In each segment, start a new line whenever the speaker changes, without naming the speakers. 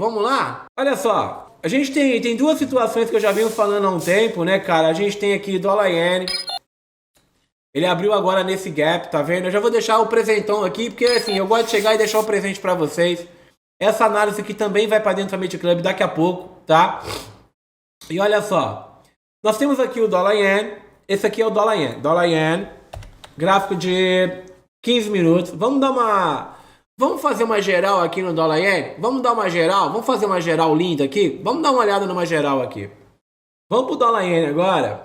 Vamos lá? Olha só, a gente tem duas situações que eu já venho falando há um tempo, né, cara? A gente tem aqui dólar iene. Ele abriu agora nesse gap, tá vendo? Eu já vou deixar o presentão aqui, porque assim, eu gosto de chegar e deixar o presente pra vocês. Essa análise aqui também vai pra dentro do Amit Club daqui a pouco, tá? E olha só, nós temos aqui o dólar iene. Esse aqui é o dólar iene. Dólar iene, gráfico de 15 minutos. Vamos fazer uma geral aqui no dólar iene? Vamos dar uma geral? Vamos fazer uma geral linda aqui? Vamos dar uma olhada numa geral aqui. Vamos pro dólar iene agora.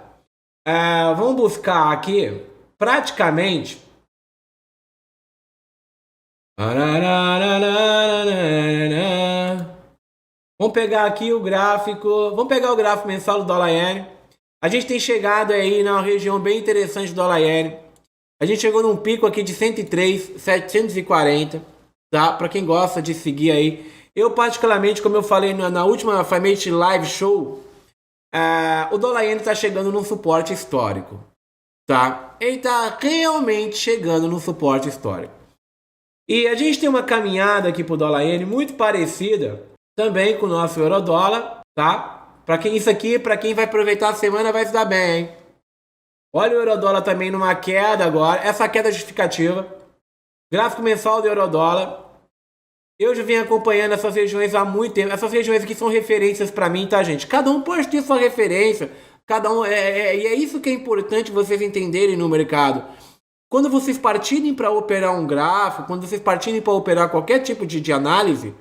Vamos buscar aqui, praticamente... Vamos pegar aqui o gráfico. Vamos pegar o gráfico mensal do dólar iene. A gente tem chegado aí na região bem interessante do dólar iene. A gente chegou num pico aqui de 103,740, tá? Para quem gosta de seguir aí. Eu particularmente, como eu falei na última Famate Live Show, o dólar iene está chegando num suporte histórico, tá? Ele está realmente chegando num suporte histórico. E a gente tem uma caminhada aqui pro dólar iene muito parecida também com o nosso euro-dólar, tá? Para quem vai aproveitar a semana vai se dar bem, hein? Olha o euro-dólar também numa queda agora. Essa queda é justificativa. Gráfico mensal do euro-dólar. Eu já venho acompanhando essas regiões há muito tempo. Essas regiões aqui são referências para mim, tá, gente? Cada um pode ter sua referência. Cada um e é isso que é importante vocês entenderem no mercado. Quando vocês partirem para operar um gráfico, quando vocês partirem para operar qualquer tipo de análise,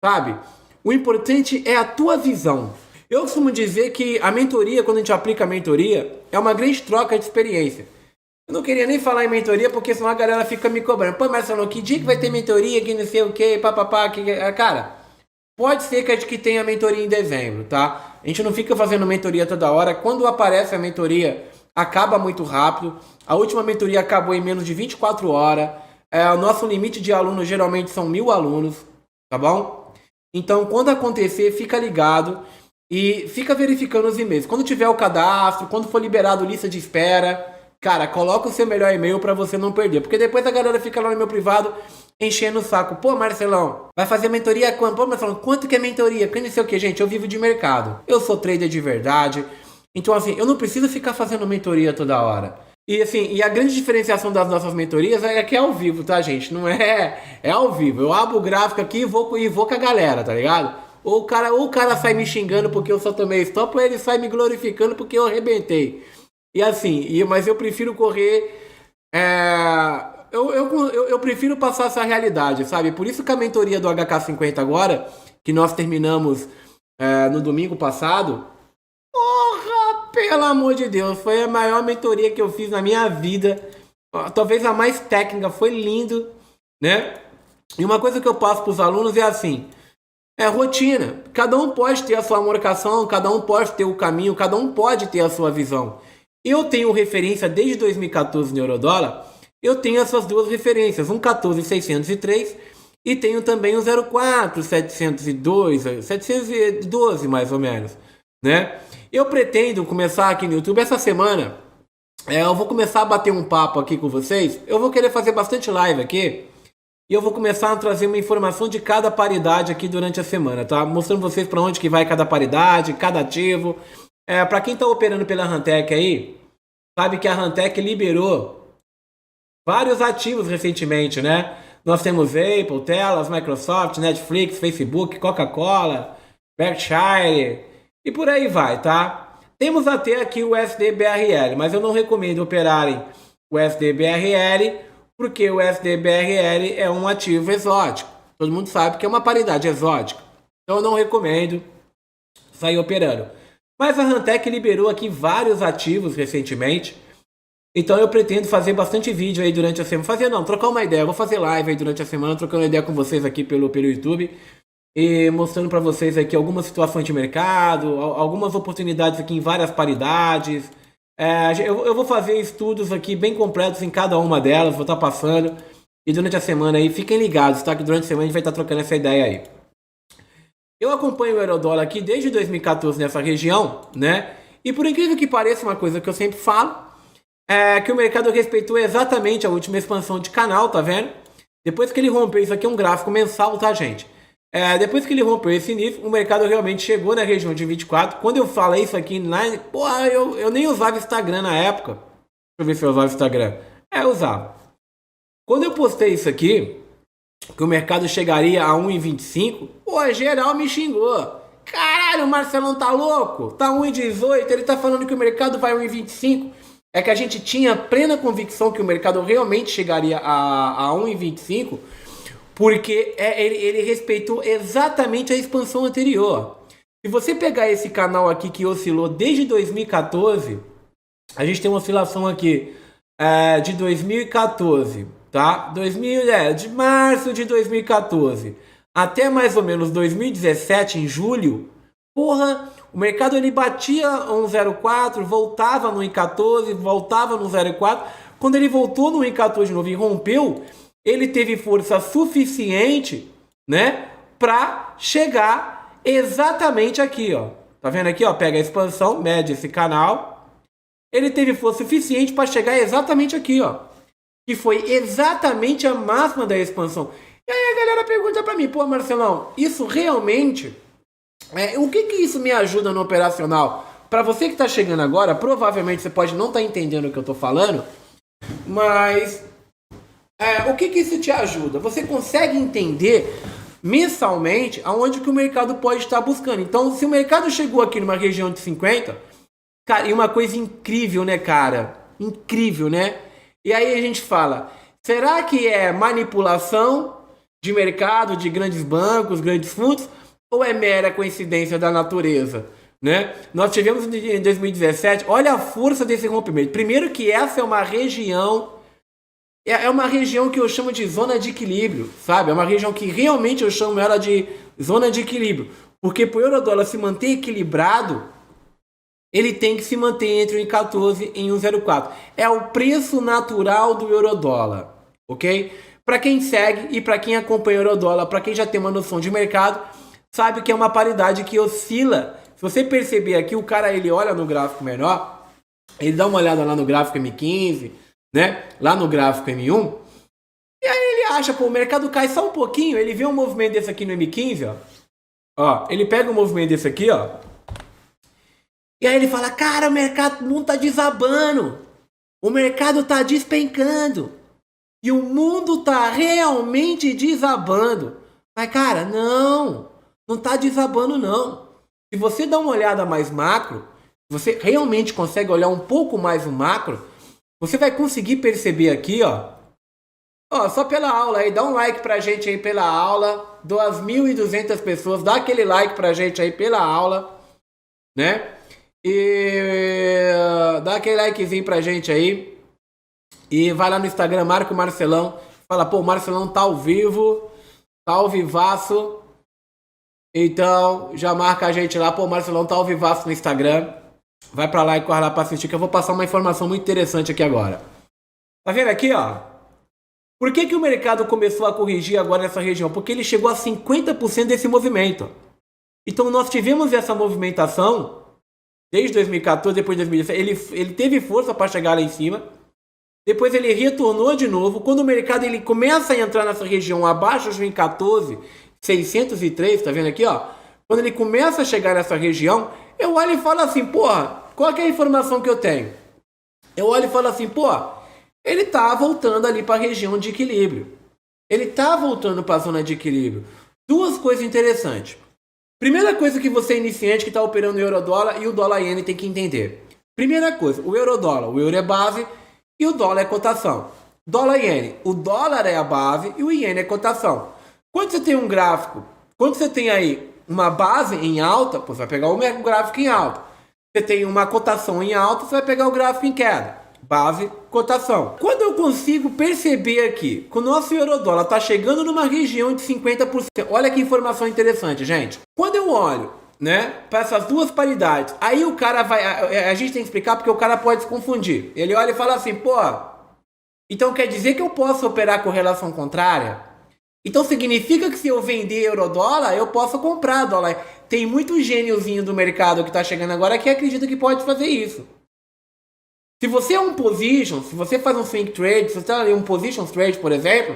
sabe? O importante é a tua visão. Eu costumo dizer que a mentoria, quando a gente aplica a mentoria, é uma grande troca de experiência. Eu não queria nem falar em mentoria, porque senão a galera fica me cobrando. Pô, Marcelo, que dia que vai ter mentoria, que não sei o que, papapá, que... Cara, pode ser que tenha mentoria em dezembro, tá? A gente não fica fazendo mentoria toda hora. Quando aparece a mentoria, acaba muito rápido. A última mentoria acabou em menos de 24 horas. O nosso limite de alunos geralmente são 1.000 alunos, tá bom? Então, quando acontecer, fica ligado e fica verificando os e-mails. Quando tiver o cadastro, quando for liberado lista de espera, cara, coloca o seu melhor e-mail para você não perder. Porque depois a galera fica lá no meu privado enchendo o saco. Pô, Marcelão, vai fazer mentoria quanto? Pô, Marcelão, quanto que é mentoria? Que não sei o que, gente. Eu vivo de mercado. Eu sou trader de verdade. Então, assim, eu não preciso ficar fazendo mentoria toda hora. E, assim, e a grande diferenciação das nossas mentorias é que é ao vivo, tá, gente? Não é ao vivo. Eu abro o gráfico aqui e vou com a galera, tá ligado? Ou o cara sai me xingando porque eu só tomei stop, ou ele sai me glorificando porque eu arrebentei. E assim, mas eu prefiro correr... Eu prefiro passar essa realidade, sabe? Por isso que a mentoria do HK50 agora, que nós terminamos no domingo passado... Porra, pelo amor de Deus, foi a maior mentoria que eu fiz na minha vida. Talvez a mais técnica, foi lindo, né? E uma coisa que eu passo para os alunos é assim, rotina. Cada um pode ter a sua marcação, cada um pode ter o caminho, cada um pode ter a sua visão. Eu tenho referência desde 2014 no Eurodólar, eu tenho essas duas referências, um 14.603 e tenho também um 712 mais ou menos, né? Eu pretendo começar aqui no YouTube essa semana. Eu vou começar a bater um papo aqui com vocês. Eu vou querer fazer bastante live aqui. E eu vou começar a trazer uma informação de cada paridade aqui durante a semana, tá? Mostrando vocês para onde que vai cada paridade, cada ativo. Para quem tá operando pela Hantec aí, sabe que a Hantec liberou vários ativos recentemente, né? Nós temos Apple, Telas, Microsoft, Netflix, Facebook, Coca-Cola, Berkshire... E por aí vai, tá? Temos até aqui o SDBRL, mas eu não recomendo operarem o SDBRL, porque o SDBRL é um ativo exótico. Todo mundo sabe que é uma paridade exótica. Então eu não recomendo sair operando. Mas a Hantec liberou aqui vários ativos recentemente. Então eu pretendo fazer bastante vídeo aí durante a semana. Trocar uma ideia. Eu vou fazer live aí durante a semana, trocando ideia com vocês aqui pelo YouTube. E mostrando para vocês aqui algumas situações de mercado, algumas oportunidades aqui em várias paridades. Eu vou fazer estudos aqui bem completos em cada uma delas, vou estar passando. E durante a semana aí, fiquem ligados, tá? Que durante a semana a gente vai estar trocando essa ideia aí. Eu acompanho o Eurodólar aqui desde 2014 nessa região, né? E por incrível que pareça, uma coisa que eu sempre falo, é que o mercado respeitou exatamente a última expansão de canal, tá vendo? Depois que ele rompeu, isso aqui é um gráfico mensal, tá, gente? Depois que ele rompeu esse nível, o mercado realmente chegou na região de 24. Quando eu falei isso aqui online, porra, eu nem usava Instagram na época. Deixa eu ver se eu usava Instagram. Eu usava. Quando eu postei isso aqui, que o mercado chegaria a 1,25, pô, geral me xingou. Caralho, o Marcelão tá louco? Tá 1,18, ele tá falando que o mercado vai 1,25. É que a gente tinha plena convicção que o mercado realmente chegaria a 1,25, porque ele respeitou exatamente a expansão anterior. Se você pegar esse canal aqui que oscilou desde 2014, a gente tem uma oscilação aqui de 2014, tá? De março de 2014 até mais ou menos 2017, em julho, porra, o mercado ele batia 1,04, voltava no 1,14, voltava no 0,4. Quando ele voltou no 1,14 de novo e rompeu, ele teve força suficiente, né, para chegar exatamente aqui, ó. Tá vendo aqui, ó? Pega a expansão, mede esse canal. Ele teve força suficiente para chegar exatamente aqui, ó. Que foi exatamente a máxima da expansão. E aí a galera pergunta para mim, pô, Marcelão, isso realmente, o que isso me ajuda no operacional? Para você que tá chegando agora, provavelmente você pode não estar entendendo o que eu tô falando, mas o que isso te ajuda? Você consegue entender mensalmente aonde que o mercado pode estar buscando. Então, se o mercado chegou aqui numa região de 50, cara, e uma coisa incrível, né, cara? Incrível, né? E aí a gente fala, será que é manipulação de mercado, de grandes bancos, grandes fundos, ou é mera coincidência da natureza, né? Nós tivemos em 2017, olha a força desse rompimento. Primeiro que essa é uma região que eu chamo de zona de equilíbrio, sabe? É uma região que realmente eu chamo ela de zona de equilíbrio, porque para o euro-dólar se manter equilibrado, ele tem que se manter entre 1,14 e 1,04. É o preço natural do euro-dólar, ok? Para quem segue e para quem acompanha o euro-dólar, para quem já tem uma noção de mercado, sabe que é uma paridade que oscila. Se você perceber aqui, o cara ele olha no gráfico menor, ele dá uma olhada lá no gráfico M15, né? Lá no gráfico M1, e aí ele acha, pô, o mercado cai só um pouquinho, ele vê um movimento desse aqui no M15, ó, ele pega um movimento desse aqui, ó, e aí ele fala, cara, o mercado não tá desabando, o mercado tá despencando, e o mundo tá realmente desabando. Mas, cara, não tá desabando, não. Se você dá uma olhada mais macro, você realmente consegue olhar um pouco mais o macro, você vai conseguir perceber aqui, ó, só pela aula aí, dá um like pra gente aí pela aula, 2.200 pessoas, dá aquele like pra gente aí pela aula, né? E dá aquele likezinho pra gente aí. E vai lá no Instagram, marca o Marcelão. Fala, pô, o Marcelão tá ao vivo. Tá ao vivaço. Então, já marca a gente lá. Pô, o Marcelão tá ao vivaço no Instagram. Vai pra lá e corre lá pra assistir, que eu vou passar uma informação muito interessante aqui agora. Tá vendo aqui, ó? Por que o mercado começou a corrigir agora nessa região? Porque ele chegou a 50% desse movimento. Então, nós tivemos essa movimentação desde 2014, depois de 2017. Ele teve força para chegar lá em cima. Depois ele retornou de novo. Quando o mercado ele começa a entrar nessa região abaixo de 2014, 603, tá vendo aqui, ó? Quando ele começa a chegar nessa região, eu olho e falo assim, porra, qual que é a informação que eu tenho? Eu olho e falo assim, porra, ele tá voltando ali para a região de equilíbrio. Ele tá voltando para a zona de equilíbrio. Duas coisas interessantes. Primeira coisa que você iniciante que está operando o euro-dólar e o dólar-iene tem que entender. Primeira coisa, o euro-dólar, o euro é base e o dólar é cotação. Dólar-iene, o dólar é a base e o iene é cotação. Quando você tem um gráfico, quando você tem aí uma base em alta, você vai pegar o gráfico em alta. Você tem uma cotação em alta, você vai pegar o gráfico em queda. Base, cotação. Quando eu consigo perceber aqui que o nosso euro-dólar está chegando numa região de 50%, olha que informação interessante, gente. Quando eu olho, né, para essas duas paridades, aí o cara vai, a gente tem que explicar porque o cara pode se confundir. Ele olha e fala assim, pô, então quer dizer que eu posso operar com relação contrária? Então significa que se eu vender euro-dólar, eu posso comprar dólar. Tem muito gêniozinho do mercado que está chegando agora que acredita que pode fazer isso. Se você é um position, se você faz um swing trade, se você está ali um position trade, por exemplo,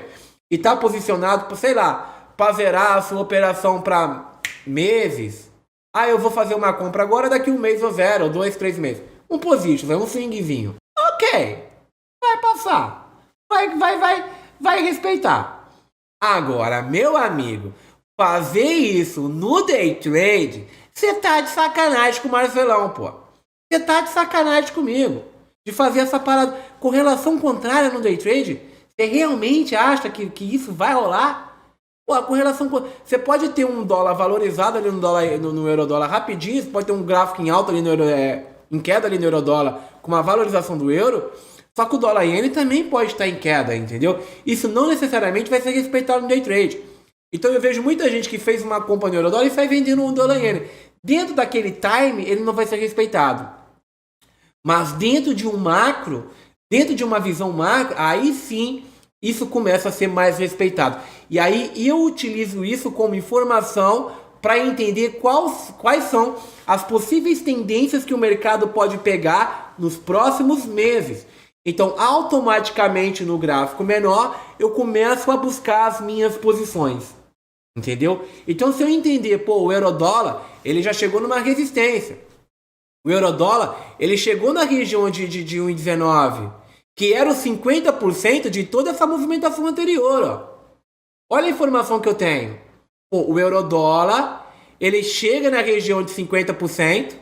e está posicionado, sei lá, para zerar a sua operação para meses. Ah, eu vou fazer uma compra agora, daqui um mês eu zero, ou 2, 3 meses. Um position, um swingzinho. Ok, vai passar. Vai respeitar. Agora, meu amigo, fazer isso no day trade, você tá de sacanagem com o Marcelão, pô. Você tá de sacanagem comigo. De fazer essa parada. Correlação contrária no day trade, você realmente acha que isso vai rolar? Pô, a correlação... Você pode ter um dólar valorizado ali no euro-dólar rapidinho, você pode ter um gráfico em alta ali no euro, em queda ali no euro-dólar, com uma valorização do euro, só que o dólar iene também pode estar em queda, entendeu? Isso não necessariamente vai ser respeitado no day trade. Então eu vejo muita gente que fez uma compra no euro-dólar e sai vendendo um dólar iene. Dentro daquele time, ele não vai ser respeitado. Mas dentro de um macro, dentro de uma visão macro, aí sim isso começa a ser mais respeitado. E aí eu utilizo isso como informação para entender quais são as possíveis tendências que o mercado pode pegar nos próximos meses. Então, automaticamente no gráfico menor, eu começo a buscar as minhas posições. Entendeu? Então, se eu entender, pô, o euro-dólar, ele já chegou numa resistência. O euro-dólar, ele chegou na região de 1,19, que era os 50% de toda essa movimentação anterior, ó. Olha a informação que eu tenho. Pô, o euro-dólar, ele chega na região de 50%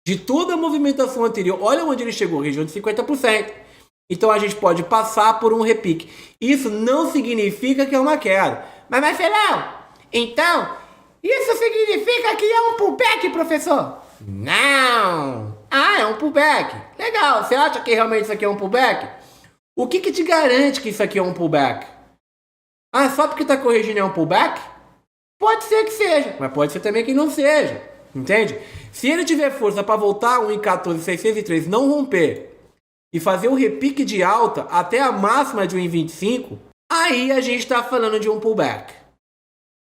de toda a movimentação anterior. Olha onde ele chegou, região de 50%. Então a gente pode passar por um repique. Isso não significa que é uma queda. Mas Marcelão, então, isso significa que é um pullback, professor? Não! Ah, é um pullback. Legal, você acha que realmente isso aqui é um pullback? O que te garante que isso aqui é um pullback? Ah, só porque está corrigindo é um pullback? Pode ser que seja, mas pode ser também que não seja. Entende? Se ele tiver força para voltar a 1,14,603, não romper e fazer o repique de alta até a máxima de 1,25, aí a gente está falando de um pullback.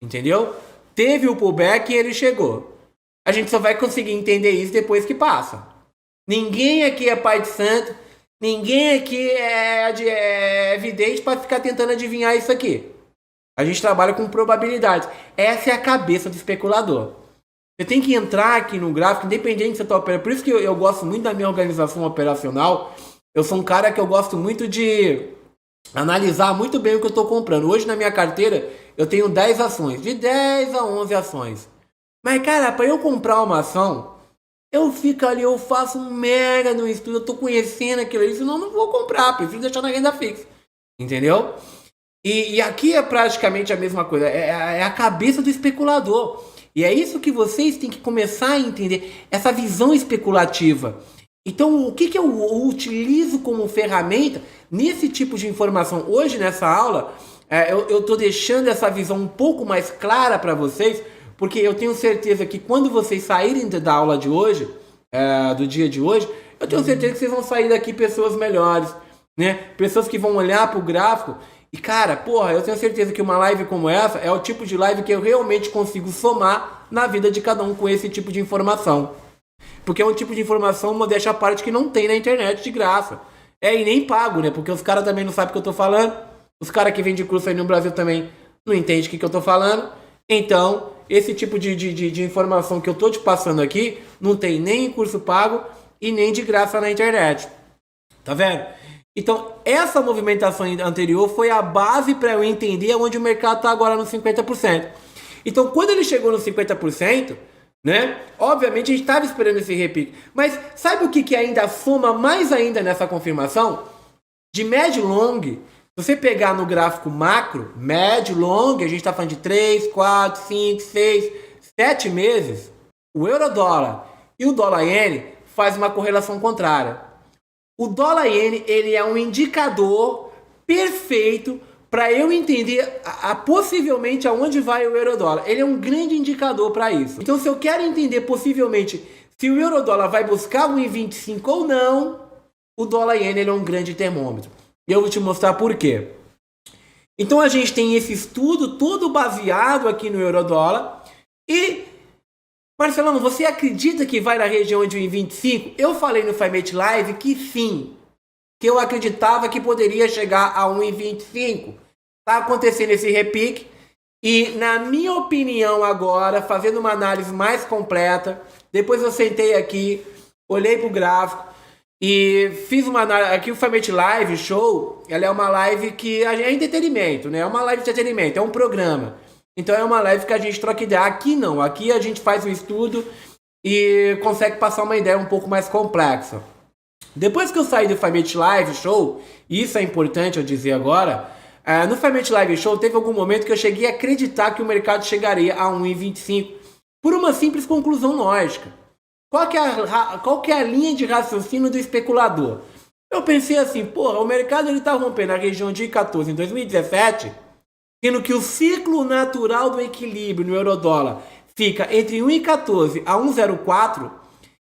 Entendeu? Teve o pullback e ele chegou. A gente só vai conseguir entender isso depois que passa. Ninguém aqui é pai de santo, ninguém aqui é vidente para ficar tentando adivinhar isso aqui. A gente trabalha com probabilidades. Essa é a cabeça do especulador. Você tem que entrar aqui no gráfico, independente de você estar operando. Por isso que eu gosto muito da minha organização operacional. Eu sou um cara que eu gosto muito de analisar muito bem o que eu estou comprando. Hoje na minha carteira eu tenho 10 ações, de 10 a 11 ações. Mas cara, para eu comprar uma ação, eu fico ali, eu faço um mega no estudo, eu estou conhecendo aquilo ali, senão eu não vou comprar, prefiro deixar na renda fixa. Entendeu? E aqui é praticamente a mesma coisa, é a cabeça do especulador. E é isso que vocês têm que começar a entender, essa visão especulativa. Então, o que eu utilizo como ferramenta nesse tipo de informação? Hoje, nessa aula, eu estou deixando essa visão um pouco mais clara para vocês, porque eu tenho certeza que quando vocês saírem da aula de hoje, do dia de hoje, eu tenho certeza que vocês vão sair daqui pessoas melhores, né? Pessoas que vão olhar para o gráfico e, cara, porra, eu tenho certeza que uma live como essa é o tipo de live que eu realmente consigo somar na vida de cada um com esse tipo de informação. Porque é um tipo de informação, modéstia à parte, que não tem na internet de graça. E nem pago, né? Porque os caras também não sabem o que eu tô falando. Os caras que vendem curso aí no Brasil também não entendem o que eu tô falando. Então, esse tipo de informação que eu tô te passando aqui, não tem nem em curso pago e nem de graça na internet. Tá vendo? Então, essa movimentação anterior foi a base para eu entender onde o mercado está agora no 50%. Então, quando ele chegou no 50%, né? Obviamente, a gente estava esperando esse repique. Mas sabe o que ainda soma mais ainda nessa confirmação? De médio long, se você pegar no gráfico macro, médio long, a gente está falando de 3, 4, 5, 6, 7 meses, o euro-dólar e o dólar-iene faz uma correlação contrária. O dólar-iene, ele é um indicador perfeito para eu entender possivelmente aonde vai o euro-dólar. Ele é um grande indicador para isso. Então, se eu quero entender possivelmente se o euro-dólar vai buscar 1,25 ou não, o dólar-iene é um grande termômetro. E eu vou te mostrar por quê. Então, a gente tem esse estudo todo baseado aqui no euro-dólar. E, Marcelão, você acredita que vai na região de 1,25? Eu falei no Fimate Live que sim, que eu acreditava que poderia chegar a 1,25. Está acontecendo esse repique E na minha opinião agora, fazendo uma análise mais completa, depois eu sentei aqui, olhei pro gráfico e fiz uma análise. Aqui o Famete Live Show, ela é uma live que é entretenimento, né? É uma live de entretenimento, é um programa. Então é uma live que a gente troca ideia. Aqui não, aqui a gente faz um estudo e consegue passar uma ideia um pouco mais complexa. Depois que eu saí do Famete Live Show, e isso é importante eu dizer agora, no Famete Live Show teve algum momento que eu cheguei a acreditar que o mercado chegaria a 1,25 por uma simples conclusão lógica. Qual que é a linha de raciocínio do especulador? Eu pensei assim, porra, o mercado ele tá rompendo a região de 1,14 em 2017, sendo que o ciclo natural do equilíbrio no eurodólar fica entre 1,14 a 1,04,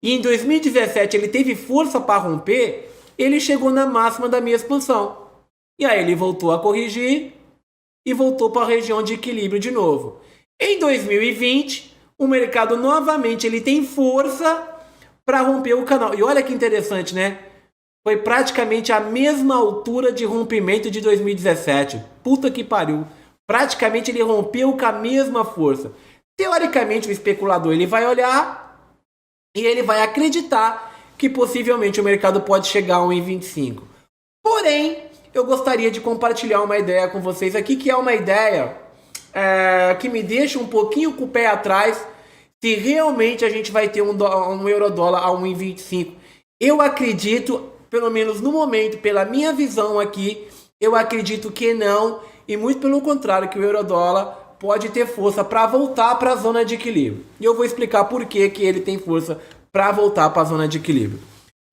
e em 2017 ele teve força para romper, ele chegou na máxima da minha expansão. E aí ele voltou a corrigir e voltou para a região de equilíbrio de novo. Em 2020, o mercado novamente ele tem força para romper o canal. E olha que interessante, né? Foi praticamente a mesma altura de rompimento de 2017. Puta que pariu. Praticamente ele rompeu com a mesma força. Teoricamente, o especulador ele vai olhar e ele vai acreditar que possivelmente o mercado pode chegar a 1,25. Porém, eu gostaria de compartilhar uma ideia com vocês aqui, que é uma ideia que me deixa um pouquinho com o pé atrás se realmente a gente vai ter um euro-dólar a 1,25. Eu acredito, pelo menos no momento, pela minha visão aqui, eu acredito que não, e muito pelo contrário, que o euro-dólar pode ter força para voltar para a zona de equilíbrio. E eu vou explicar por que ele tem força para voltar para a zona de equilíbrio.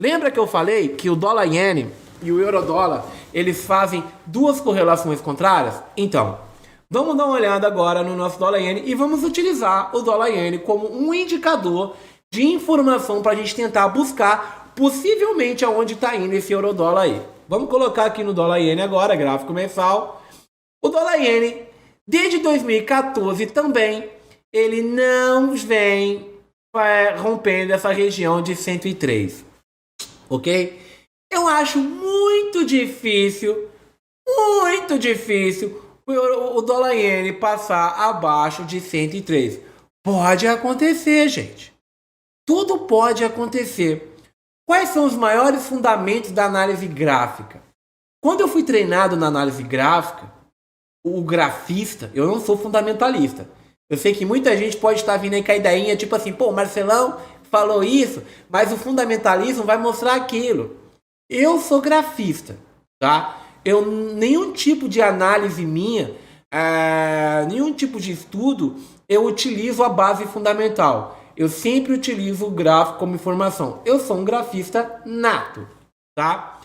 Lembra que eu falei que o dólar iene e o euro-dólar, eles fazem duas correlações contrárias? Então, vamos dar uma olhada agora no nosso dólar iene e vamos utilizar o dólar iene como um indicador de informação para a gente tentar buscar possivelmente aonde está indo esse euro-dólar aí. Vamos colocar aqui no dólar iene agora, gráfico mensal. O dólar iene, desde 2014 também, ele não vem rompendo essa região de 103, ok? Eu acho muito difícil o dólar iene passar abaixo de 103. Pode acontecer, gente. Tudo pode acontecer. Quais são os maiores fundamentos da análise gráfica? Quando eu fui treinado na análise gráfica, o grafista, eu não sou fundamentalista. Eu sei que muita gente pode estar vindo aí com a ideinha, tipo assim, pô, o Marcelão falou isso, mas o fundamentalismo vai mostrar aquilo. Eu sou grafista, tá? Nenhum tipo de análise minha, nenhum tipo de estudo, eu utilizo a base fundamental. Eu sempre utilizo o gráfico como informação. Eu sou um grafista nato, tá?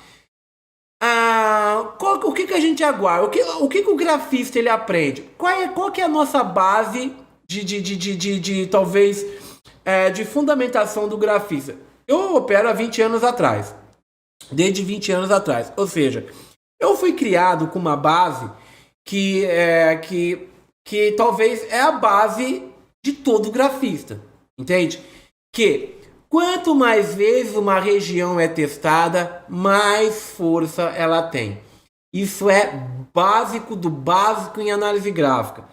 O que a gente aguarda? O que o grafista ele aprende? Qual que é a nossa base talvez de fundamentação do grafista? Eu opero há 20 anos atrás. Desde 20 anos atrás. Ou seja, eu fui criado com uma base que talvez é a base de todo grafista. Entende? Que quanto mais vezes uma região é testada, mais força ela tem. Isso é básico do básico em análise gráfica.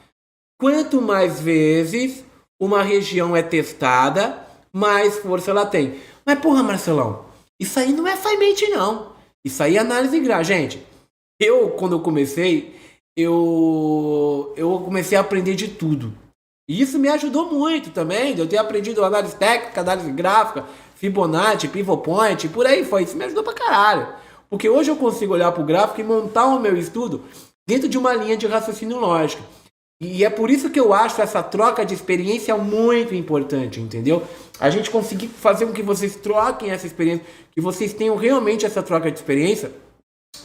Quanto mais vezes uma região é testada, mais força ela tem. Mas porra, Marcelão, isso aí não é Famate não. Isso aí é análise gráfica. Gente, quando eu comecei, eu comecei a aprender de tudo. E isso me ajudou muito também. Eu ter aprendido análise técnica, análise gráfica, Fibonacci, Pivot Point, por aí foi. Isso me ajudou pra caralho. Porque hoje eu consigo olhar pro gráfico e montar o meu estudo dentro de uma linha de raciocínio lógico. E é por isso que eu acho essa troca de experiência muito importante, entendeu? A gente conseguir fazer com que vocês troquem essa experiência, que vocês tenham realmente essa troca de experiência,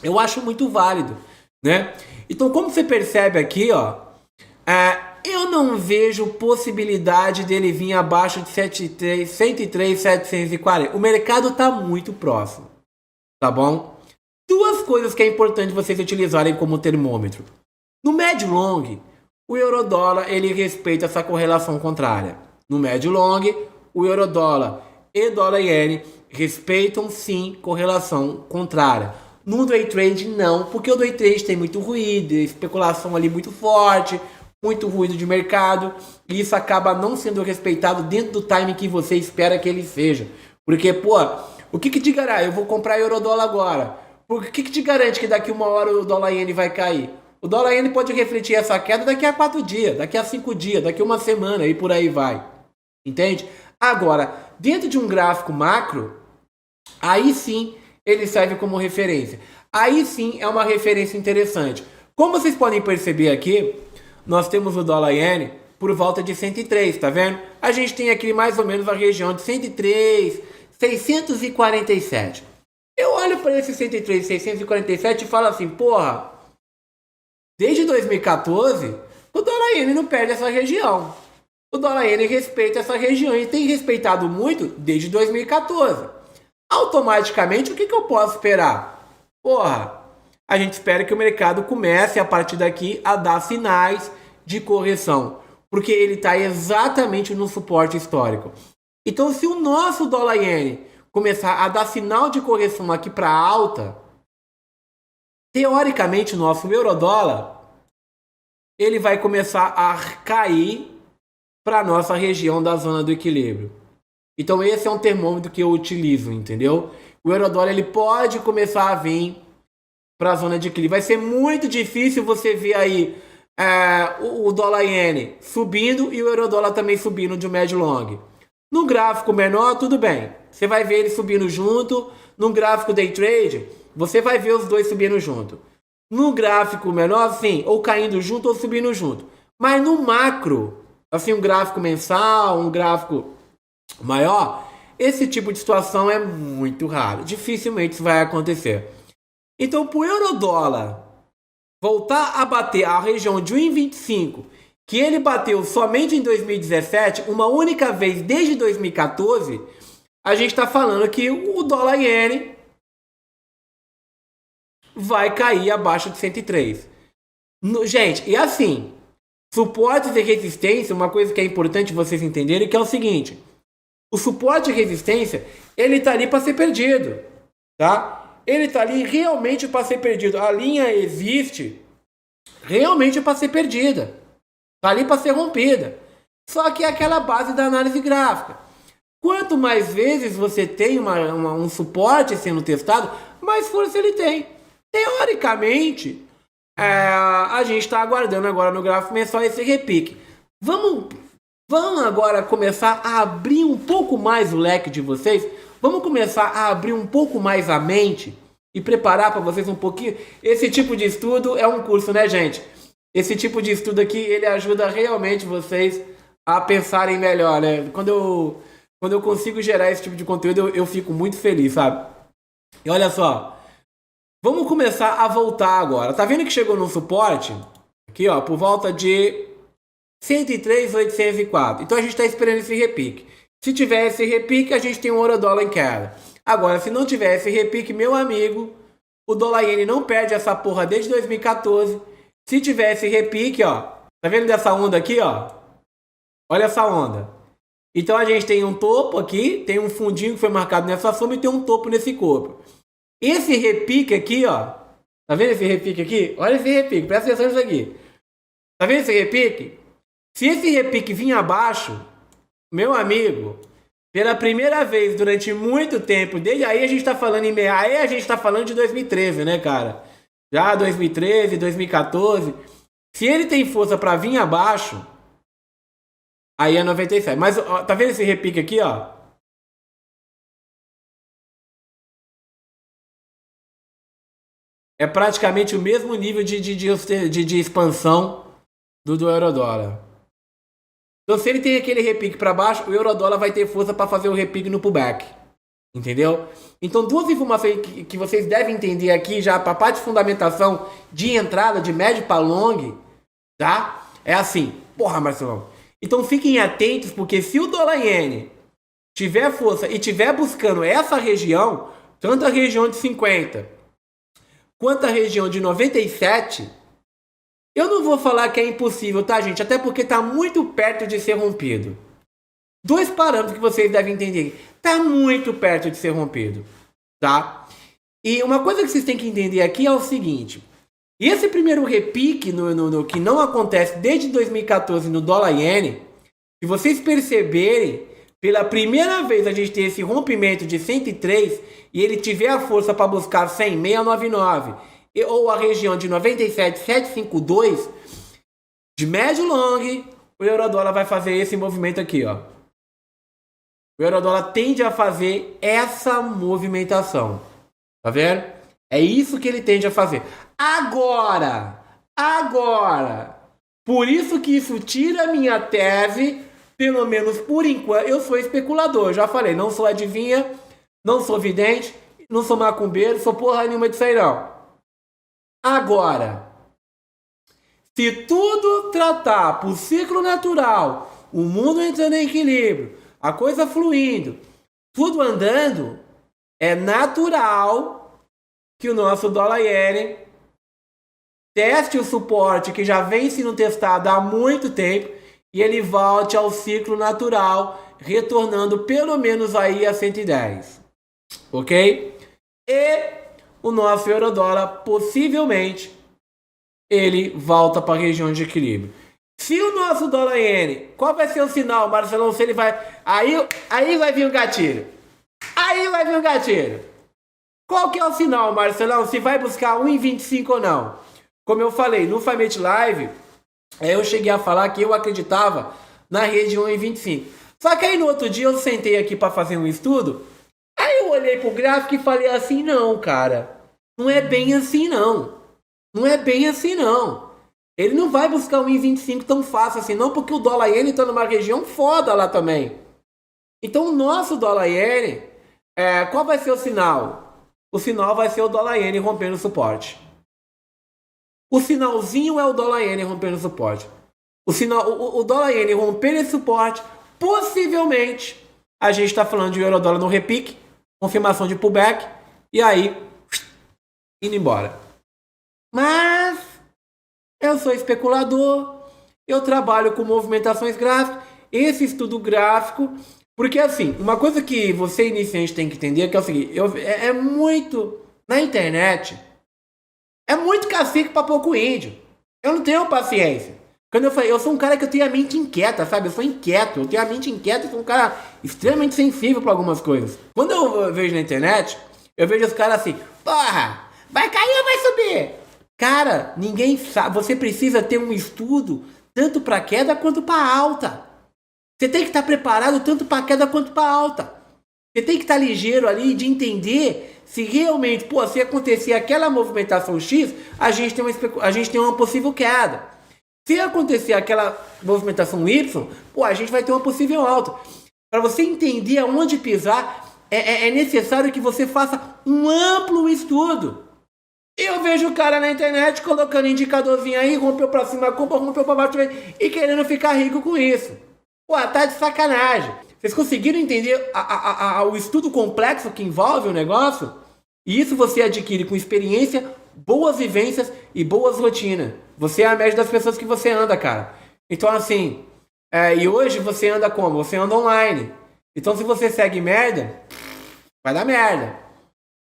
eu acho muito válido, né? Então, como você percebe aqui, ó, eu não vejo possibilidade dele vir abaixo de 103,740. O mercado está muito próximo, tá bom? Duas coisas que é importante vocês utilizarem como termômetro. No médio long, o euro-dólar ele respeita essa correlação contrária. No médio long, o euro-dólar e dólar-iene respeitam sim correlação contrária. No day trade não, porque o day trade tem muito ruído, especulação ali muito forte, muito ruído de mercado, e isso acaba não sendo respeitado dentro do time que você espera que ele seja. Porque, pô, o que te garante? Eu vou comprar eurodólar agora. O que te garante que daqui uma hora o dólar iene vai cair? O dólar iene pode refletir essa queda daqui a 4 dias, daqui a 5 dias, daqui a uma semana e por aí vai. Entende? Agora, dentro de um gráfico macro, aí sim ele serve como referência. Aí sim é uma referência interessante. Como vocês podem perceber aqui, nós temos o dólar iene por volta de 103, tá vendo? A gente tem aqui mais ou menos a região de 103, 647. Eu olho para esse 103, 647 e falo assim, porra, desde 2014, o dólar iene não perde essa região. O dólar iene respeita essa região e tem respeitado muito desde 2014. Automaticamente, o que eu posso esperar? Porra, a gente espera que o mercado comece a partir daqui a dar sinais de correção, porque ele está exatamente no suporte histórico. Então, se o nosso dólar iene começar a dar sinal de correção aqui para alta, teoricamente o nosso eurodólar ele vai começar a cair para a nossa região da zona do equilíbrio. Então esse é um termômetro que eu utilizo, entendeu? O eurodólar ele pode começar a vir para a zona de equilíbrio. Vai ser muito difícil você ver aí o dólar iene subindo e o eurodólar também subindo de médio long. No gráfico menor, tudo bem. Você vai ver ele subindo junto. No gráfico day trade, você vai ver os dois subindo junto. No gráfico menor, sim, ou caindo junto ou subindo junto. Mas no macro, assim, um gráfico mensal, um gráfico maior, esse tipo de situação é muito raro. Dificilmente isso vai acontecer. Então, para o eurodólar voltar a bater a região de 1,25, que ele bateu somente em 2017, uma única vez desde 2014, a gente está falando que o dólar iene vai cair abaixo de 103. Gente, e assim, suportes e resistência, uma coisa que é importante vocês entenderem, que é o seguinte: o suporte e resistência, ele está ali para ser perdido, tá? Ele está ali realmente para ser perdido. A linha existe realmente para ser perdida. Está ali para ser rompida. Só que é aquela base da análise gráfica. Quanto mais vezes você tem um suporte sendo testado, mais força ele tem. Teoricamente, a gente está aguardando agora no gráfico mensal esse repique. Vamos agora começar a abrir um pouco mais o leque de vocês. Vamos começar a abrir um pouco mais a mente e preparar para vocês um pouquinho. Esse tipo de estudo é um curso, né, gente? Esse tipo de estudo aqui, ele ajuda realmente vocês a pensarem melhor, né? Quando eu consigo gerar esse tipo de conteúdo, eu fico muito feliz, sabe? E olha só, vamos começar a voltar agora. Tá vendo que chegou no suporte? Aqui, ó, por volta de 103,804. Então a gente está esperando esse repique. Se tiver esse repique, a gente tem um euro-dólar em queda. Agora, se não tiver esse repique, meu amigo, o dólar iene não perde essa porra desde 2014. Se tiver esse repique, ó, tá vendo dessa onda aqui, ó? Olha essa onda. Então a gente tem um topo aqui, tem um fundinho que foi marcado nessa sombra e tem um topo nesse corpo. Esse repique aqui, ó, tá vendo esse repique aqui? Olha esse repique, presta atenção nisso aqui. Tá vendo esse repique? Se esse repique vir abaixo, meu amigo, pela primeira vez durante muito tempo, desde aí a gente tá falando aí a gente tá falando de 2013, né, cara? Já 2013, 2014. Se ele tem força para vir abaixo, aí é 97. Mas ó, tá vendo esse repique aqui, ó? É praticamente o mesmo nível de expansão do eurodólar. Então, se ele tem aquele repique para baixo, o eurodólar vai ter força para fazer o repique no pullback. Entendeu? Então, duas informações que vocês devem entender aqui já para a parte de fundamentação de entrada de médio para long, tá? É assim, porra, Marcelão. Então, fiquem atentos, porque se o dólar iene tiver força e tiver buscando essa região, tanto a região de 50 quanto a região de 97, eu não vou falar que é impossível, tá, gente? Até porque tá muito perto de ser rompido. Dois parâmetros que vocês devem entender. Tá muito perto de ser rompido, tá? E uma coisa que vocês têm que entender aqui é o seguinte. E esse primeiro repique que não acontece desde 2014 no dólar iene, se vocês perceberem, pela primeira vez a gente tem esse rompimento de 103 e ele tiver a força para buscar 100,699 ou a região de 97,752, de médio long, o eurodólar vai fazer esse movimento aqui, ó. O eurodólar tende a fazer essa movimentação. Tá vendo? É isso que ele tende a fazer. Agora, por isso que isso tira a minha tese, pelo menos por enquanto, eu sou especulador, já falei, não sou adivinha, não sou vidente, não sou macumbeiro, sou porra nenhuma disso aí não. Agora, se tudo tratar por ciclo natural, o mundo entrando em equilíbrio, a coisa fluindo, tudo andando, é natural que o nosso dólar iene teste o suporte que já vem sendo testado há muito tempo e ele volte ao ciclo natural, retornando pelo menos aí a 110. Ok? E o nosso eurodólar, possivelmente, ele volta para a região de equilíbrio. Se o nosso dólar iene, qual vai ser o sinal, Marcelão? Se ele vai... Aí vai vir o gatilho. Qual que é o sinal, Marcelão? Se vai buscar 1,25 ou não? Como eu falei, no Famete Live, eu cheguei a falar que eu acreditava na rede 1,25. Só que aí no outro dia eu sentei aqui para fazer um estudo, aí eu olhei pro gráfico e falei assim, não, cara, não é bem assim não. Ele não vai buscar 1,25 tão fácil assim não, porque o dólar iene está numa região foda lá também. Então o nosso dólar iene, qual vai ser o sinal? O sinal vai ser o dólar iene rompendo o suporte. O sinalzinho é o dólar iene rompendo o suporte. O dólar iene rompendo esse suporte, possivelmente, a gente está falando de euro-dólar no repique, confirmação de pullback, e aí, indo embora. Mas, eu sou especulador, eu trabalho com movimentações gráficas, esse estudo gráfico, porque assim, uma coisa que você iniciante tem que entender é que é o seguinte, é muito, na internet, é muito cacique pra pouco índio. Eu não tenho paciência. Quando eu falei, eu sou um cara que eu tenho a mente inquieta, sabe? Eu sou inquieto, eu tenho a mente inquieta, eu sou um cara extremamente sensível pra algumas coisas. Quando eu vejo na internet, eu vejo os caras assim, porra, vai cair ou vai subir? Cara, ninguém sabe, você precisa ter um estudo tanto pra queda quanto pra alta. Você tem que estar preparado tanto pra queda quanto pra alta. Você tem que estar ligeiro ali de entender se realmente, se acontecer aquela movimentação X, a gente tem uma possível queda. Se acontecer aquela movimentação Y, a gente vai ter uma possível alta. Para você entender aonde pisar, é necessário que você faça um amplo estudo. Eu vejo o cara na internet colocando indicadorzinho aí, rompeu para cima, rompeu para baixo e querendo ficar rico com isso. Tá de sacanagem. Vocês conseguiram entender o estudo complexo que envolve o negócio? E isso você adquire com experiência, boas vivências e boas rotinas. Você é a média das pessoas que você anda, cara. Então assim, e hoje você anda como? Você anda online. Então se você segue merda, vai dar merda.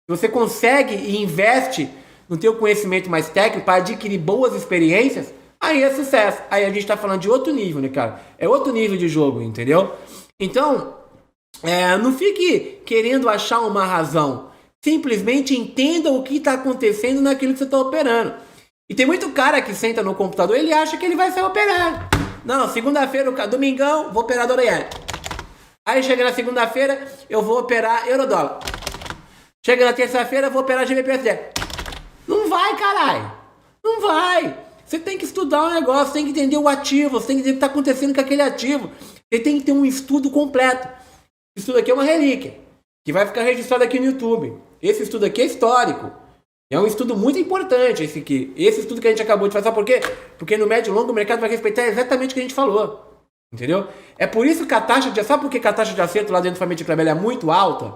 Se você consegue e investe no teu conhecimento mais técnico para adquirir boas experiências, aí é sucesso. Aí a gente tá falando de outro nível, né, cara? É outro nível de jogo, entendeu? Então, não fique querendo achar uma razão. Simplesmente entenda o que está acontecendo naquilo que você está operando. E tem muito cara que senta no computador e ele acha que ele vai ser operado. Não, segunda-feira, domingão, vou operar dólar iene. Aí chega na segunda-feira, eu vou operar eurodólar. Chega na terça-feira, eu vou operar GBPSD. Não vai, caralho. Não vai. Você tem que estudar o negócio, tem que entender o ativo, você tem que entender o que está acontecendo com aquele ativo. Você tem que ter um estudo completo. Esse estudo aqui é uma relíquia, que vai ficar registrado aqui no YouTube. Esse estudo aqui é histórico. É um estudo muito importante esse aqui. Esse estudo que a gente acabou de fazer, sabe por quê? Porque no médio e longo o mercado vai respeitar exatamente o que a gente falou. Entendeu? É por isso que a taxa de... Sabe por que a taxa de acerto lá dentro do Family Club é muito alta?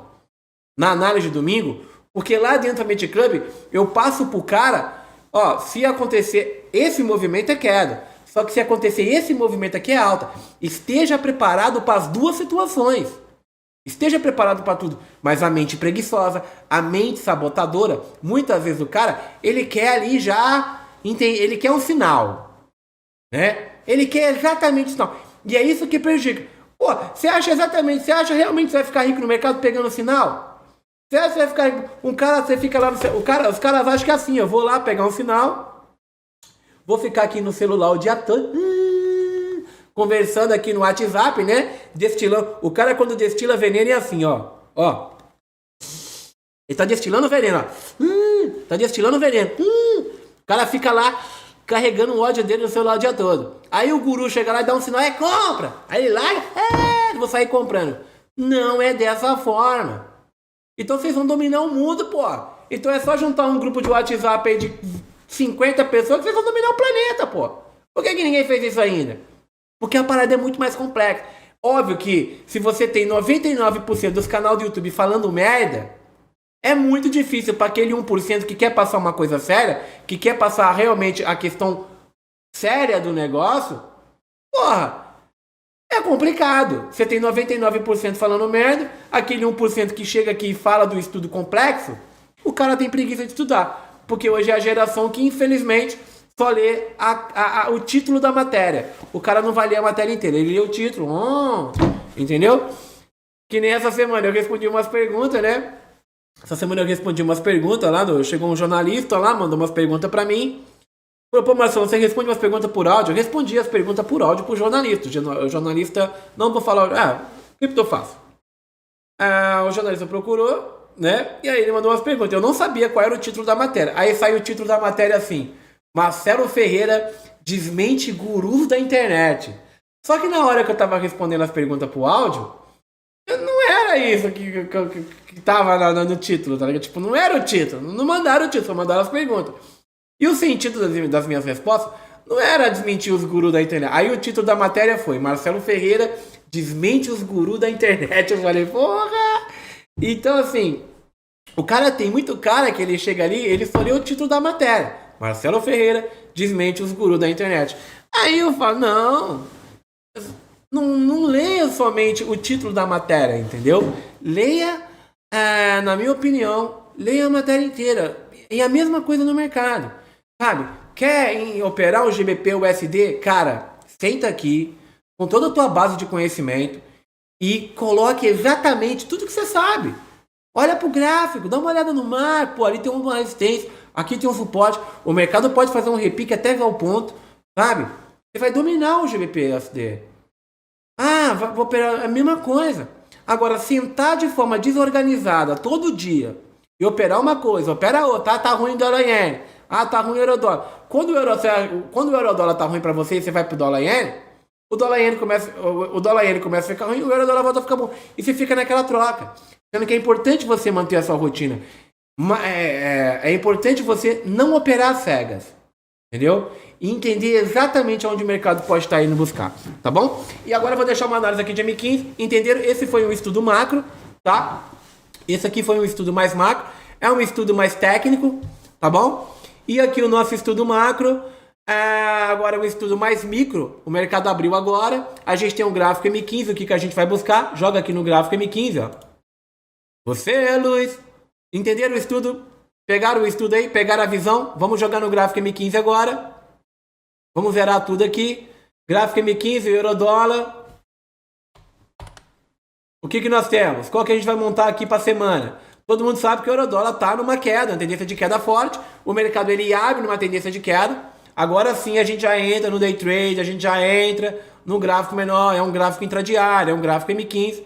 Na análise de domingo? Porque lá dentro do Family Club eu passo pro cara, se acontecer esse movimento é queda. Só que se acontecer esse movimento aqui é alta. Esteja preparado para as duas situações. Esteja preparado para tudo. Mas a mente preguiçosa, a mente sabotadora, muitas vezes o cara, ele quer ali já Ele quer um sinal, né? Ele quer exatamente o sinal. E é isso que prejudica. Pô, você acha realmente que você vai ficar rico no mercado pegando sinal? Você acha que você vai ficar rico? Você fica lá os caras acham que é assim, eu vou lá pegar um sinal, vou ficar aqui no celular o dia todo, conversando aqui no WhatsApp, né? Destilando. O cara quando destila veneno é assim, ó. Ele tá destilando veneno, ó. Tá destilando veneno. O cara fica lá carregando o ódio dele no celular o dia todo. Aí o guru chega lá e dá um sinal, compra. Aí ele larga, vou sair comprando. Não é dessa forma. Então vocês vão dominar o mundo, pô. Então é só juntar um grupo de WhatsApp aí de 50 pessoas que vocês vão dominar o planeta, pô. Por que ninguém fez isso ainda? Porque a parada é muito mais complexa. Óbvio que se você tem 99% dos canais do YouTube falando merda, é muito difícil para aquele 1% que quer passar uma coisa séria, que quer passar realmente a questão séria do negócio, porra, é complicado. Você tem 99% falando merda, aquele 1% que chega aqui e fala do estudo complexo, o cara tem preguiça de estudar. Porque hoje é a geração que, infelizmente, só lê o título da matéria. O cara não vai ler a matéria inteira, ele lê o título. Entendeu? Que nem essa semana eu respondi umas perguntas, né? Essa semana eu respondi umas perguntas lá, chegou um jornalista lá, mandou umas perguntas pra mim. Falou, pô, Marcelo, você responde umas perguntas por áudio? Eu respondi as perguntas por áudio pro jornalista. O jornalista, não vou falar, o que eu faço? O jornalista procurou, né? E aí ele mandou umas perguntas. Eu não sabia qual era o título da matéria. Aí saiu o título da matéria assim: Marcelo Ferreira desmente gurus da internet. Só que na hora que eu tava respondendo as perguntas pro áudio, não era isso que tava no título, tá ligado? Tipo, não era o título. Não mandaram o título, só mandaram as perguntas. E o sentido das minhas respostas não era desmentir os gurus da internet. Aí o título da matéria foi: Marcelo Ferreira desmente os gurus da internet. Eu falei, porra! Então, assim, tem muito cara que ele chega ali, ele só lê o título da matéria: Marcelo Ferreira desmente os gurus da internet. Aí eu falo, não leia somente o título da matéria, entendeu? Leia, na minha opinião, leia a matéria inteira. E a mesma coisa no mercado, sabe? Quer operar o GBP, o USD? Cara, senta aqui com toda a tua base de conhecimento e coloque exatamente tudo que você sabe. Olha pro gráfico, dá uma olhada no mar, pô, ali tem uma resistência, aqui tem um suporte. O mercado pode fazer um repique até ver o ponto, sabe? Você vai dominar o GBP USD. Vou operar a mesma coisa. Agora, sentar de forma desorganizada todo dia e operar uma coisa, opera outra. Tá ruim o dólar iene. Tá ruim o euro-dólar. Quando o euro-dólar tá ruim pra você e você vai pro dólar iene, o dólar iene começa a ficar ruim, o euro-dólar volta a ficar bom. E você fica naquela troca. Sendo que é importante você manter a sua rotina. É importante você não operar às cegas. Entendeu? E entender exatamente onde o mercado pode estar indo buscar, tá bom? E agora eu vou deixar uma análise aqui de M15. Entenderam? Esse foi um estudo macro, tá? Esse aqui foi um estudo mais macro. É um estudo mais técnico, tá bom? E aqui o nosso estudo macro. Agora o estudo mais micro. O mercado abriu agora. A gente tem um gráfico M15. O que a gente vai buscar? Joga aqui no gráfico M15, ó. Você, Luiz. Entenderam o estudo? Pegaram o estudo aí? Pegaram a visão? Vamos jogar no gráfico M15 agora. Vamos zerar tudo aqui. Gráfico M15, euro-dólar. O que nós temos? Qual que a gente vai montar aqui para a semana? Todo mundo sabe que o euro-dólar está numa queda, uma tendência de queda forte. O mercado ele abre numa tendência de queda. Agora sim a gente já entra no day trade, a gente já entra no gráfico menor. É um gráfico intradiário, é um gráfico M15.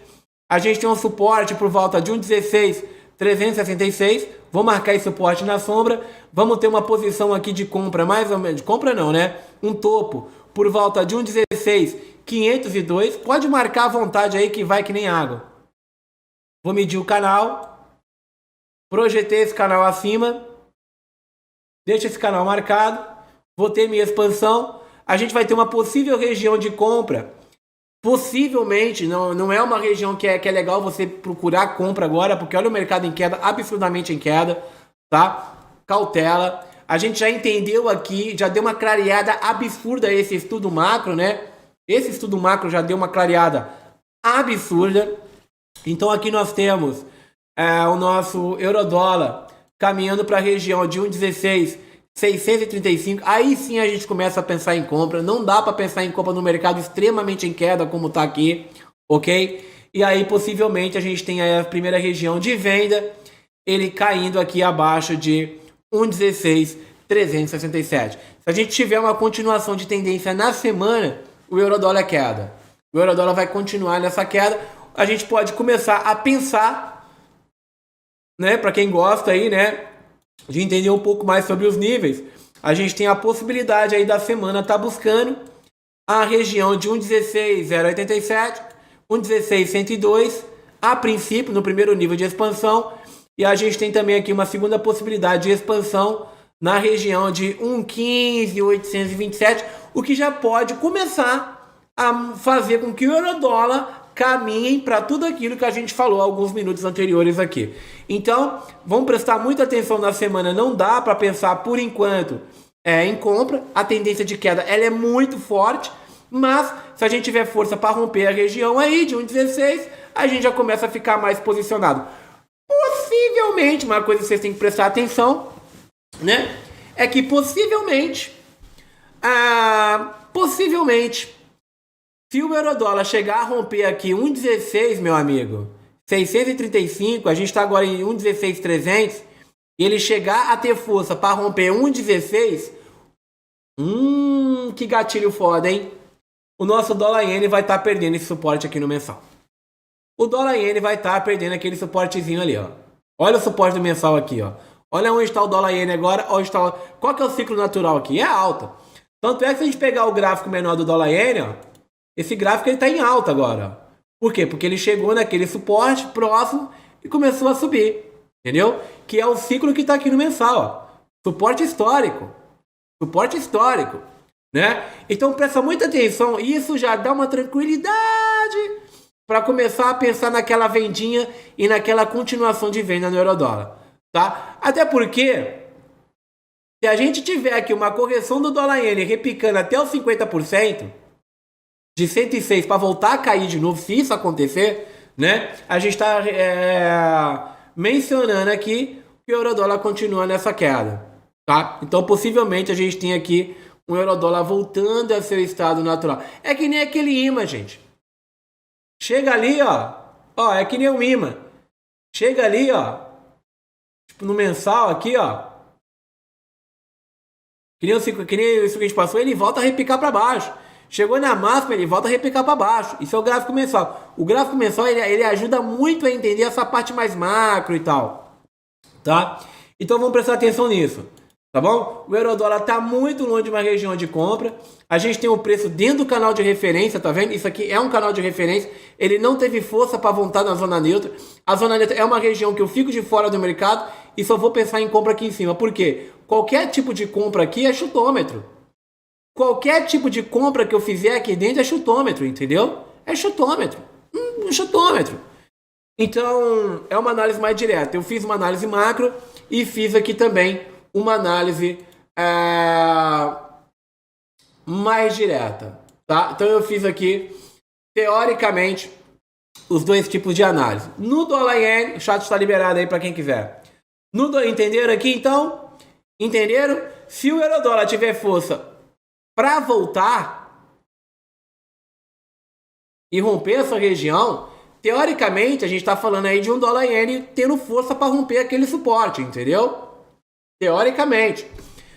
A gente tem um suporte por volta de 1,16,366. Vou marcar esse suporte na sombra. Vamos ter uma posição aqui de compra, mais ou menos. De compra não, né? Um topo por volta de 1,16,502. Pode marcar à vontade aí que vai que nem água. Vou medir o canal. Projetei esse canal acima. Deixa esse canal marcado. Vou ter minha expansão. A gente vai ter uma possível região de compra. Possivelmente, não é uma região que é legal você procurar compra agora, porque olha o mercado em queda, absurdamente em queda, tá? Cautela. A gente já entendeu aqui, já deu uma clareada absurda esse estudo macro, né? Esse estudo macro já deu uma clareada absurda. Então aqui nós temos o nosso euro-dólar caminhando para a região de 1,16 635, aí sim a gente começa a pensar em compra. Não dá para pensar em compra no mercado extremamente em queda como tá aqui, ok? E aí possivelmente a gente tem aí a primeira região de venda, ele caindo aqui abaixo de 1,16,367. Se a gente tiver uma continuação de tendência na semana, o euro-dólar queda. O euro-dólar vai continuar nessa queda. A gente pode começar a pensar, né, para quem gosta aí, né, de entender um pouco mais sobre os níveis, a gente tem a possibilidade aí da semana estar buscando a região de 1,16,087, 1,16,102, a princípio, no primeiro nível de expansão, e a gente tem também aqui uma segunda possibilidade de expansão na região de 1,15,827, o que já pode começar a fazer com que o euro-dólar caminhem para tudo aquilo que a gente falou alguns minutos anteriores aqui. Então, vamos prestar muita atenção na semana. Não dá para pensar, por enquanto, em compra. A tendência de queda ela é muito forte, mas se a gente tiver força para romper a região aí de 1,16, a gente já começa a ficar mais posicionado. Possivelmente, uma coisa que vocês têm que prestar atenção, né, é que possivelmente, se o euro-dólar chegar a romper aqui 1,16, meu amigo, 635, a gente está agora em 1,16,300, e ele chegar a ter força para romper 1,16, que gatilho foda, hein? O nosso dólar-iene vai estar perdendo esse suporte aqui no mensal. O dólar-iene vai estar perdendo aquele suportezinho ali, ó. Olha o suporte do mensal aqui, ó. Olha onde está o dólar-iene agora, onde está... Qual que é o ciclo natural aqui? É alta. Tanto é que se a gente pegar o gráfico menor do dólar-iene, ó, esse gráfico ele está em alta agora. Por quê? Porque ele chegou naquele suporte próximo e começou a subir. Entendeu? Que é o ciclo que está aqui no mensal. Ó. Suporte histórico. Suporte histórico. Né? Então presta muita atenção. Isso já dá uma tranquilidade para começar a pensar naquela vendinha e naquela continuação de venda no euro-dólar. Tá? Até porque se a gente tiver aqui uma correção do dólar-iene repicando até os 50%, de 106 para voltar a cair de novo, se isso acontecer, né? A gente está mencionando aqui que o euro-dólar continua nessa queda, tá? Então, possivelmente, a gente tem aqui um euro-dólar voltando a seu estado natural. É que nem aquele imã, gente. Chega ali, ó. Ó, é que nem um imã. Chega ali, ó. Tipo, no mensal aqui, ó. Que nem isso que a gente passou, ele volta a repicar para baixo. Chegou na máxima, ele volta a repicar para baixo. Isso é o gráfico mensal. O gráfico mensal, ele ajuda muito a entender essa parte mais macro e tal. Tá? Então vamos prestar atenção nisso. Tá bom? O euro-dólar está muito longe de uma região de compra. A gente tem o preço dentro do canal de referência, tá vendo? Isso aqui é um canal de referência. Ele não teve força para voltar na zona neutra. A zona neutra é uma região que eu fico de fora do mercado e só vou pensar em compra aqui em cima. Por quê? Qualquer tipo de compra aqui é chutômetro. Qualquer tipo de compra que eu fizer aqui dentro é chutômetro, entendeu? É chutômetro. Chutômetro. Então, é uma análise mais direta. Eu fiz uma análise macro e fiz aqui também uma análise mais direta. Tá? Então, eu fiz aqui, teoricamente, os dois tipos de análise. No dólar-iene, o chat está liberado aí para quem quiser. Entenderam aqui, então? Entenderam? Se o euro-dólar tiver força para voltar e romper essa região, teoricamente, a gente está falando aí de um dólar-iene tendo força para romper aquele suporte, entendeu? Teoricamente.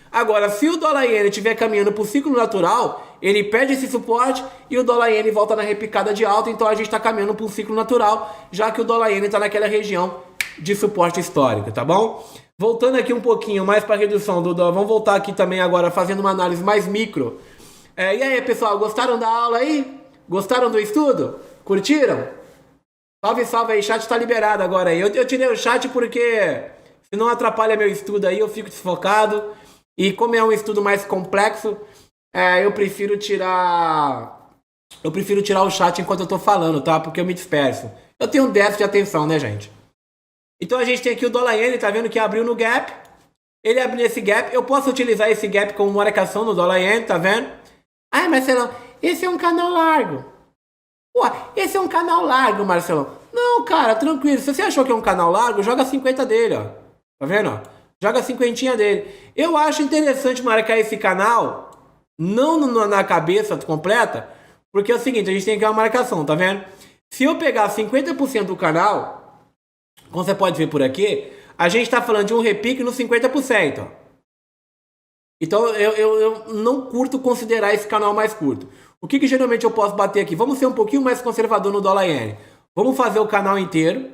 Agora, se o dólar-iene estiver caminhando para o ciclo natural, ele perde esse suporte e o dólar-iene volta na repicada de alta, então a gente está caminhando para um ciclo natural, já que o dólar-iene está naquela região de suporte histórico, tá bom? Voltando aqui um pouquinho mais para a redução do dólar, vamos voltar aqui também agora fazendo uma análise mais micro. E aí, pessoal, gostaram da aula aí? Gostaram do estudo? Curtiram? Salve, salve aí, chat está liberado agora aí. Eu tirei o chat porque se não atrapalha meu estudo aí, eu fico desfocado. E como é um estudo mais complexo, eu prefiro tirar o chat enquanto eu tô falando, tá? Porque eu me disperso. Eu tenho um déficit de atenção, né, gente? Então a gente tem aqui o dólar-iene, tá vendo que abriu no gap. Ele abriu nesse gap. Eu posso utilizar esse gap como marcação no dólar-iene, tá vendo? Ah, Marcelão, esse é um canal largo. Pô, esse é um canal largo, Marcelão. Não, cara, tranquilo. Se você achou que é um canal largo, joga 50 dele, ó. Tá vendo? Ó? Joga a cinquentinha dele. Eu acho interessante marcar esse canal, não na cabeça completa, porque é o seguinte, a gente tem aqui uma marcação, tá vendo? Se eu pegar 50% do canal, como você pode ver por aqui, a gente tá falando de um repique no 50%. Ó. Então eu não curto considerar esse canal mais curto. O que geralmente eu posso bater aqui? Vamos ser um pouquinho mais conservador no dólar iene. Vamos fazer o canal inteiro,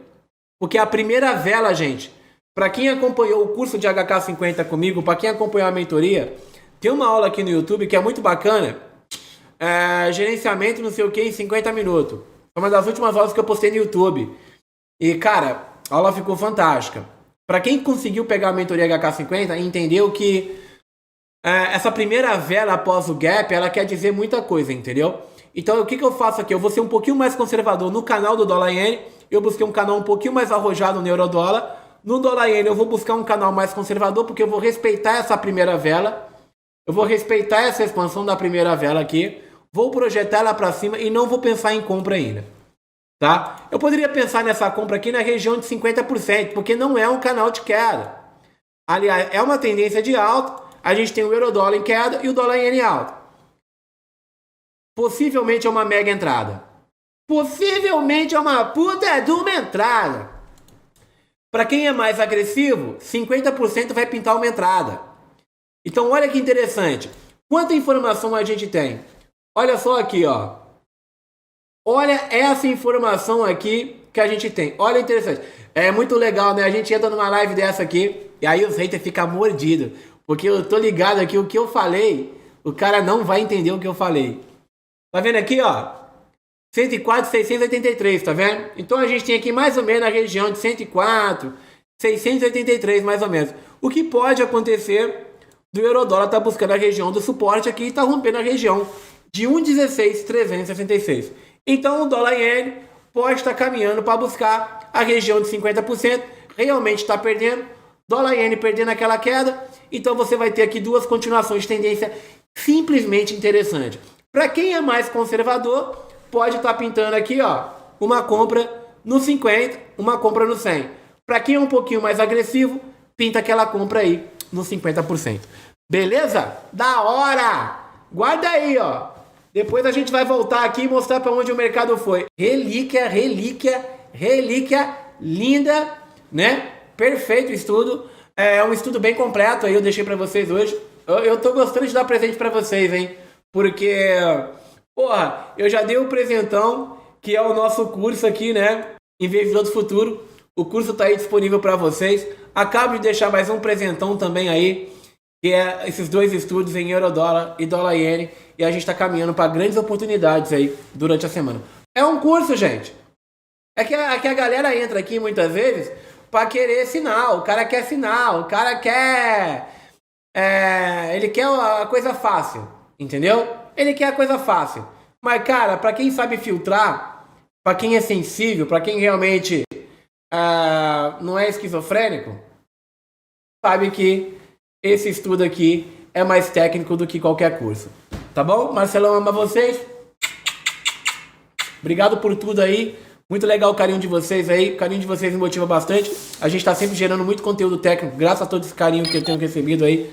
porque a primeira vela, gente, para quem acompanhou o curso de HK50 comigo, para quem acompanhou a mentoria, tem uma aula aqui no YouTube que é muito bacana, gerenciamento não sei o que em 50 minutos. Foi uma das últimas aulas que eu postei no YouTube. E cara, a aula ficou fantástica. Para quem conseguiu pegar a mentoria HK50, entendeu que essa primeira vela após o gap, ela quer dizer muita coisa, entendeu? Então o que eu faço aqui? Eu vou ser um pouquinho mais conservador no canal do dólar iene. Eu busquei um canal um pouquinho mais arrojado no euro-dólar. No dólar iene eu vou buscar um canal mais conservador, porque eu vou respeitar essa primeira vela. Eu vou respeitar essa expansão da primeira vela aqui. Vou projetar ela para cima e não vou pensar em compra ainda. Tá? Eu poderia pensar nessa compra aqui na região de 50%, porque não é um canal de queda. Aliás, é uma tendência de alta. A gente tem o euro-dólar em queda e o dólar iene alto. Possivelmente é uma mega entrada. Possivelmente é uma puta de uma entrada. Para quem é mais agressivo, 50% vai pintar uma entrada. Então olha que interessante. Quanta informação a gente tem? Olha só aqui, ó. Olha essa informação aqui que a gente tem. Olha interessante. É muito legal, né? A gente entra numa live dessa aqui e aí os haters ficam mordidos. Porque eu tô ligado aqui, o que eu falei, o cara não vai entender o que eu falei. Tá vendo aqui, ó? 104,683, tá vendo? Então a gente tem aqui mais ou menos na região de 104,683, mais ou menos. O que pode acontecer do euro-dólar tá buscando a região do suporte aqui e tá rompendo a região de 1,16,366. Então o dólar iene pode estar caminhando para buscar a região de 50%, realmente está perdendo, dólar iene perdendo aquela queda, então você vai ter aqui duas continuações de tendência simplesmente interessantes. Para quem é mais conservador, pode estar pintando aqui, ó, uma compra no 50, uma compra no 100. Para quem é um pouquinho mais agressivo, pinta aquela compra aí no 50%. Beleza? Da hora! Guarda aí, ó. Depois a gente vai voltar aqui e mostrar para onde o mercado foi. Relíquia, relíquia, relíquia linda, né? Perfeito estudo. É um estudo bem completo aí, eu deixei para vocês hoje. Eu tô gostando de dar presente para vocês, hein? Porque, porra, eu já dei um presentão, que é o nosso curso aqui, né? Investidor do Futuro. O curso tá aí disponível para vocês. Acabo de deixar mais um presentão também aí, que é esses dois estudos em euro-dólar e dólar iene. E a gente tá caminhando para grandes oportunidades aí durante a semana. É um curso, gente. É que a galera entra aqui muitas vezes para querer sinal. O cara quer sinal. O cara quer... ele quer a coisa fácil. Entendeu? Ele quer a coisa fácil. Mas, cara, para quem sabe filtrar, para quem é sensível, para quem realmente não é esquizofrênico, sabe que esse estudo aqui é mais técnico do que qualquer curso. Tá bom? Marcelão ama vocês. Obrigado por tudo aí. Muito legal o carinho de vocês aí. O carinho de vocês me motiva bastante. A gente tá sempre gerando muito conteúdo técnico, graças a todo esse carinho que eu tenho recebido aí.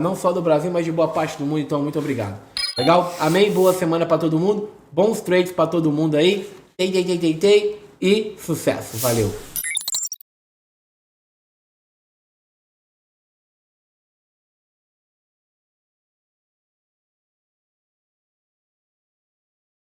Não só do Brasil, mas de boa parte do mundo. Então, muito obrigado. Legal? Amém? Boa semana pra todo mundo. Bons trades pra todo mundo aí. E sucesso. Valeu.